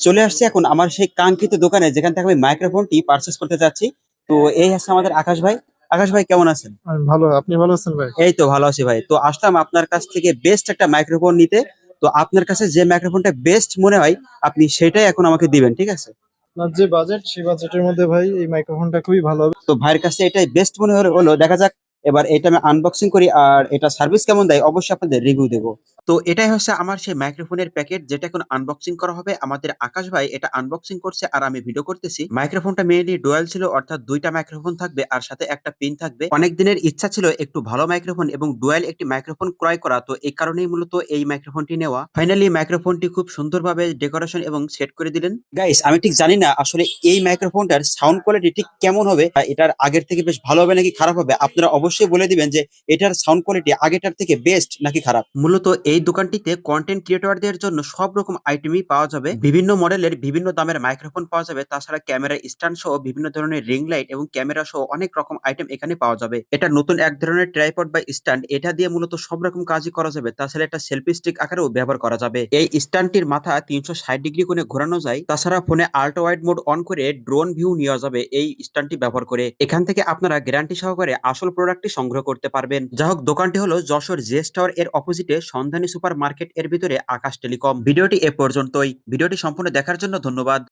চলে আসছি এখন আমার সেই কাঙ্ক্ষিত দোকানে যেখান থেকে আমি মাইক্রোফোনটি পারচেস করতে চাচ্ছি। তো এই হচ্ছে আমাদের আকাশ ভাই। আকাশ ভাই কেমন আছেন? আমি ভালো। আপনি ভালো আছেন ভাই? এই তো ভালো আছি ভাই। তো আসলাম আপনার কাছ থেকে বেস্ট একটা মাইক্রোফোন নিতে। তো আপনার কাছে যে মাইক্রোফোনটা বেস্ট মনে হয় আপনি সেটাই এখন আমাকে দিবেন, ঠিক আছে? আপনার যে বাজেট সেই বাজেটের মধ্যে ভাই এই মাইক্রোফোনটা খুবই ভালো হবে। তো ভাইয়ের কাছে এটাই বেস্ট মনে হলো, দেখা যাক। এবার এটা আমি আনবক্সিং করি আর এটা সার্ভিস কেমন দেয় অবশ্যই আপনাদের রিভিউ দেবো। তো এটাই হচ্ছে আমার সেই মাইক্রোফোনের প্যাকেট যেটা এখন আনবক্সিং করা হবে। আমাদের আকাশ ভাই এটা আনবক্সিং করছে আর আমি ভিডিও করতেছি। মাইক্রোফোনটা মেইনলি ডুয়াল ছিল, অর্থাৎ দুইটা মাইক্রোফোন থাকবে আর সাথে একটা পিন থাকবে। অনেক দিনের ইচ্ছা ছিল একটু ভালো মাইক্রোফোন এবং ডুয়াল একটি মাইক্রোফোন ক্রয় করা, তো এই কারণেই মূলত এই মাইক্রোফোনটি নেওয়া। ফাইনালি মাইক্রোফোনটি খুব সুন্দরভাবে ডেকোরেশন এবং সেট করে দিলেন। গাইস আমি ঠিক জানি না আসলে এই মাইক্রোফোনটার সাউন্ড কোয়ালিটি ঠিক কেমন হবে, এটার আগের থেকে বেশ ভালো হবে নাকি খারাপ হবে। আপনারা অবশ্যই বলে দিবেন যে এটার সাউন্ড কোয়ালিটি আগেরটার থেকে বেস্ট নাকি খারাপ। মূলত এই দোকানটিতে কন্টেন্ট ক্রিয়েটরদের জন্য সব রকম আইটেমই পাওয়া যাবে। বিভিন্ন মডেলের বিভিন্ন দামের মাইক্রোফোন পাওয়া যাবে, তাছাড়া ক্যামেরা স্ট্যান্ড সহ বিভিন্ন ধরনের রিং লাইট এবং ক্যামেরা সহ অনেক রকম আইটেম এখানে পাওয়া যাবে। এটা নতুন এক ধরনের ট্রাইপড বা স্ট্যান্ড, এটা দিয়ে মূলত সব রকম কাজই করা যাবে। তাছাড়া এটা সেলফি স্টিক আকারেও ব্যবহার করা যাবে। এই স্ট্যান্ডটির মাথা 360 ডিগ্রি কোণে ঘোরানো যায়। তাছাড়া ফোনে আল্ট্রা ওয়াইড মোড অন করে ড্রোন ভিউ নেওয়া যাবে এই স্ট্যান্ডটি ব্যবহার করে। এখান থেকে আপনারা গ্যারান্টি সহকারে আসল প্রোডাক্টটি সংগ্রহ করতে পারবেন। যা হোক, দোকানটি হলো যশোর জেস টাওয়ার এর অপোজিটে সন্ধানী সুপার মার্কেট এর ভিতরে আকাশ টেলিকম। ভিডিওটি এ পর্যন্তই। ভিডিওটি সম্পূর্ণ দেখার জন্য ধন্যবাদ।